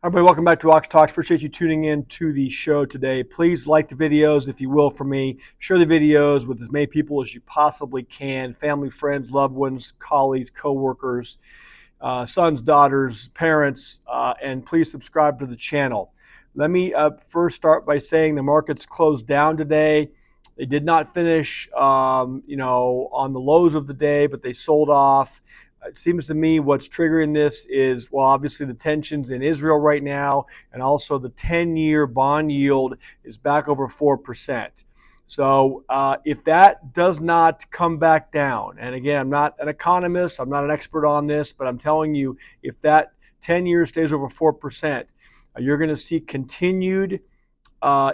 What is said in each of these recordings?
Everybody, welcome back to Ox Talks. Appreciate you tuning in to the show today. Please like the videos, if you will, for me. Share the videos with as many people as you possibly can. Family, friends, loved ones, colleagues, coworkers, sons, daughters, parents, and please subscribe to the channel. Let me first start by saying the markets closed down today. They did not finish, on the lows of the day, but they sold off. It seems to me what's triggering this is, well, obviously the tensions in Israel right now, and also the 10-year bond yield is back over 4%. So if that does not come back down, and again, I'm not an economist, I'm not an expert on this, but I'm telling you, if that 10 years stays over 4%, you're going to see continued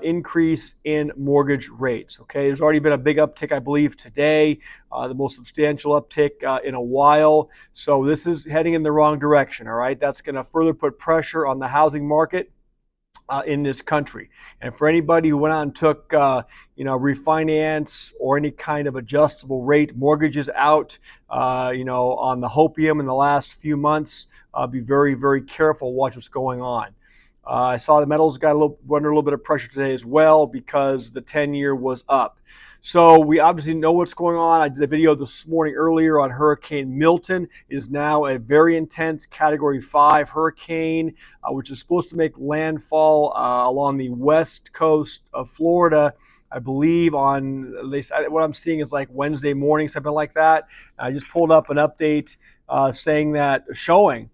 increase in mortgage rates. Okay, there's already been a big uptick, I believe, today, the most substantial uptick in a while. So this is heading in the wrong direction. All right, that's going to further put pressure on the housing market in this country. And for anybody who went out and took, refinance or any kind of adjustable rate mortgages out, on the hopium in the last few months, be very, very careful. Watch what's going on. I saw the metals got under a little bit of pressure today as well because the 10-year was up. So we obviously know what's going on. I did a video this morning earlier on Hurricane Milton. It is now a very intense Category 5 hurricane, which is supposed to make landfall along the west coast of Florida, I believe on, at least what I'm seeing is like Wednesday morning, something like that. I just pulled up an update showing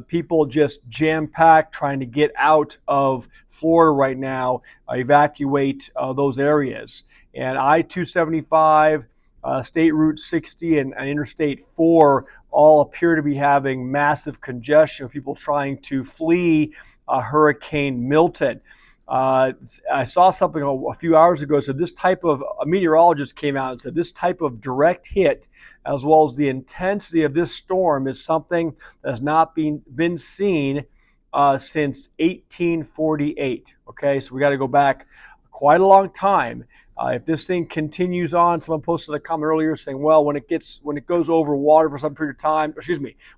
people just jam-packed trying to get out of Florida right now, evacuate those areas. And I-275, State Route 60, and Interstate 4 all appear to be having massive congestion of people trying to flee Hurricane Milton. I saw something a few hours ago. So this type of, a meteorologist came out and said this type of direct hit, as well as the intensity of this storm, is something that has not been seen since 1848. Okay, so we got to go back quite a long time. If this thing continues on, someone posted a comment earlier saying, well, when it goes over water for some period of time,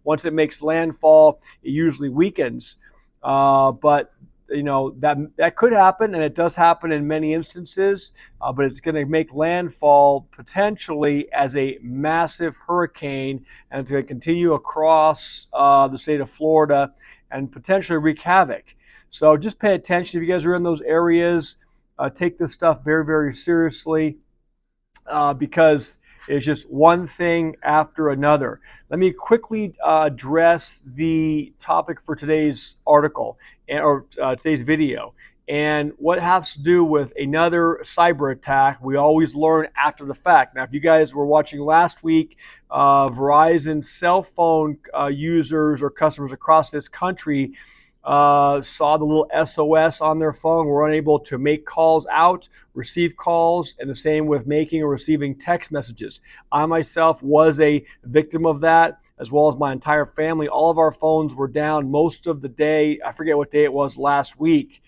once it makes landfall, it usually weakens. But that could happen, and it does happen in many instances, but it's going to make landfall potentially as a massive hurricane, and it's going to continue across the state of Florida and potentially wreak havoc. So just pay attention. If you guys are in those areas, take this stuff very, very seriously because it's just one thing after another. Let me quickly address the topic for today's article or today's video, and what has to do with another cyber attack. We always learn after the fact. Now, if you guys were watching last week, Verizon cell phone users or customers across this country saw the little SOS on their phone, were unable to make calls out, receive calls, and the same with making or receiving text messages. I myself was a victim of that, as well as my entire family. All of our phones were down most of the day. I forget what day it was last week.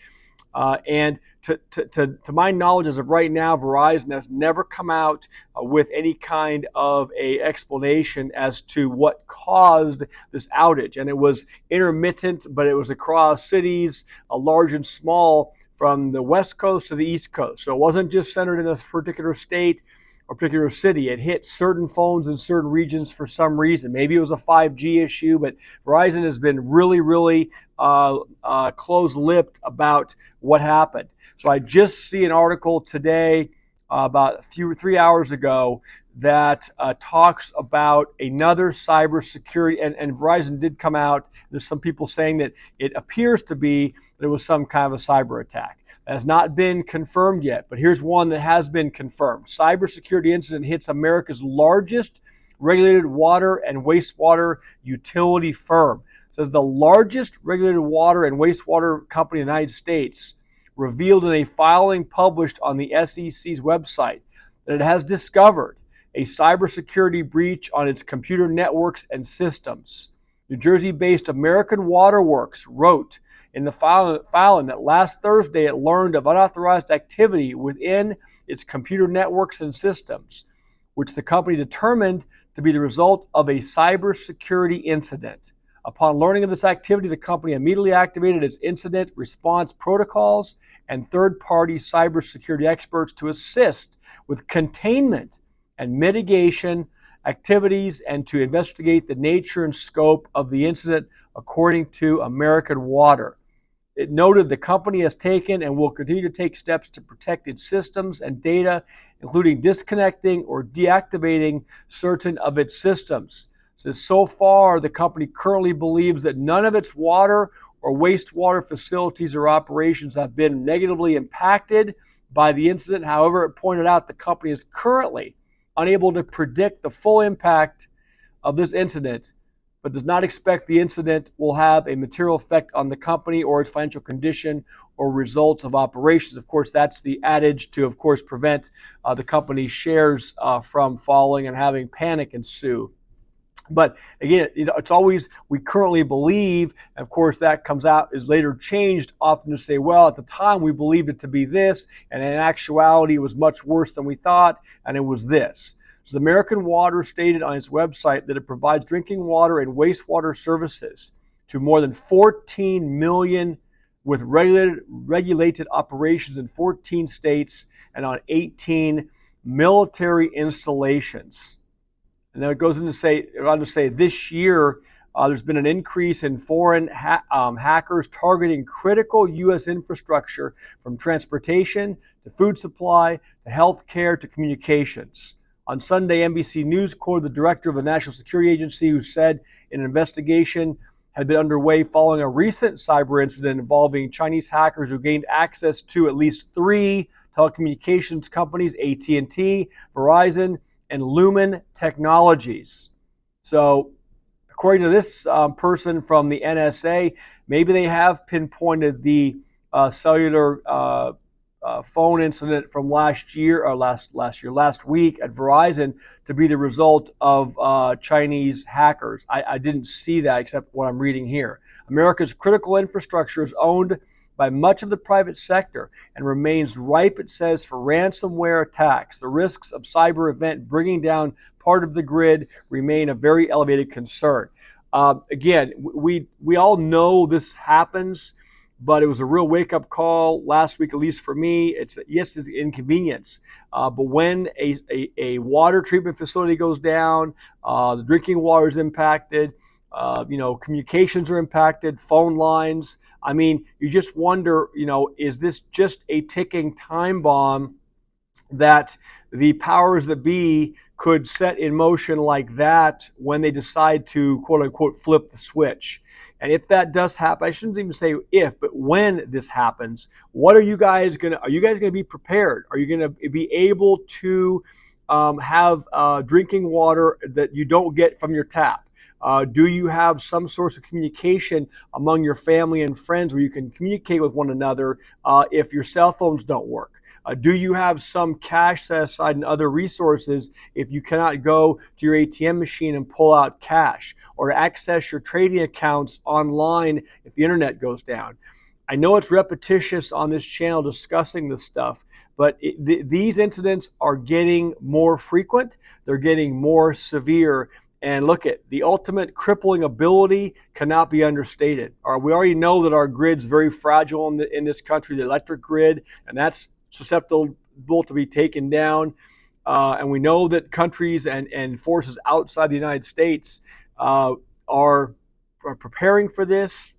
And to my knowledge, as of right now, Verizon has never come out with any kind of a explanation as to what caused this outage. And it was intermittent, but it was across cities, large and small, from the West Coast to the East Coast. So it wasn't just centered in a particular state or particular city. It hit certain phones in certain regions for some reason. Maybe it was a 5G issue, but Verizon has been really, really close-lipped about what happened. So I just see an article today about 3 hours ago that talks about another cybersecurity, and Verizon did come out. There's some people saying that it appears to be that it was some kind of a cyber attack. It has not been confirmed yet, but here's one that has been confirmed. Cybersecurity incident hits America's largest regulated water and wastewater utility firm. It says the largest regulated water and wastewater company in the United States revealed in a filing published on the SEC's website that it has discovered a cybersecurity breach on its computer networks and systems. New Jersey-based American Water Works wrote in the filing that last Thursday it learned of unauthorized activity within its computer networks and systems, which the company determined to be the result of a cybersecurity incident. Upon learning of this activity, the company immediately activated its incident response protocols and third-party cybersecurity experts to assist with containment and mitigation activities and to investigate the nature and scope of the incident, according to American Water. It noted the company has taken and will continue to take steps to protect its systems and data, including disconnecting or deactivating certain of its systems. So far, the company currently believes that none of its water or wastewater facilities or operations have been negatively impacted by the incident. However, it pointed out the company is currently unable to predict the full impact of this incident, but does not expect the incident will have a material effect on the company or its financial condition or results of operations. Of course, that's the adage to, of course, prevent the company's shares from falling and having panic ensue. But again, it's always, we currently believe, and of course that comes out, is later changed often to say, well, at the time we believed it to be this, and in actuality it was much worse than we thought, and it was this. So American Water stated on its website that it provides drinking water and wastewater services to more than 14 million with regulated operations in 14 states and on 18 military installations. And then it goes on to say this year there's been an increase in foreign hackers targeting critical U.S. infrastructure, from transportation to food supply to health care to communications. On Sunday, NBC News quoted the director of the National Security Agency, who said an investigation had been underway following a recent cyber incident involving Chinese hackers who gained access to at least 3 telecommunications companies, AT&T, Verizon, and Lumen Technologies. So, according to this person from the NSA, maybe they have pinpointed the cellular phone incident from last week at Verizon to be the result of Chinese hackers. I didn't see that except what I'm reading here. America's critical infrastructure is owned by much of the private sector and remains ripe, it says, for ransomware attacks. The risks of cyber event bringing down part of the grid remain a very elevated concern. Again, we all know this happens, but it was a real wake-up call last week, at least for me. It's an inconvenience, but when a water treatment facility goes down, the drinking water is impacted, communications are impacted, phone lines. I mean, you just wonder, is this just a ticking time bomb that the powers that be could set in motion like that when they decide to, quote unquote, flip the switch? And if that does happen, I shouldn't even say if, but when this happens, what are you guys going to be prepared? Are you going to be able to have drinking water that you don't get from your tap? Do you have some source of communication among your family and friends where you can communicate with one another if your cell phones don't work? Do you have some cash set aside and other resources if you cannot go to your ATM machine and pull out cash, or access your trading accounts online if the internet goes down? I know it's repetitious on this channel discussing this stuff, but these incidents are getting more frequent. They're getting more severe. And look, at the ultimate crippling ability cannot be understated. We already know that our grid's very fragile in this country, the electric grid, and that's susceptible to be taken down. And we know that countries and forces outside the United States are preparing for this,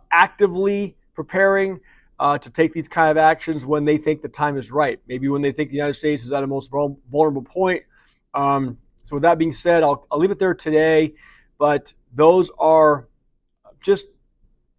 actively preparing to take these kind of actions when they think the time is right. Maybe when they think the United States is at a most vulnerable point. So with that being said, I'll leave it there today, but those are just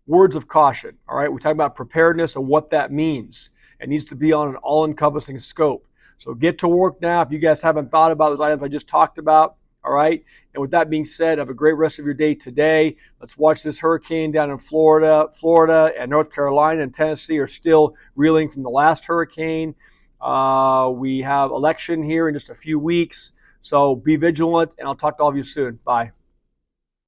words of caution, all right? We talk about preparedness and what that means. It needs to be on an all-encompassing scope. So get to work now if you guys haven't thought about those items I just talked about, all right? And with that being said, have a great rest of your day today. Let's watch this hurricane down in Florida. Florida and North Carolina and Tennessee are still reeling from the last hurricane. We have election here in just a few weeks. So be vigilant, and I'll talk to all of you soon. Bye.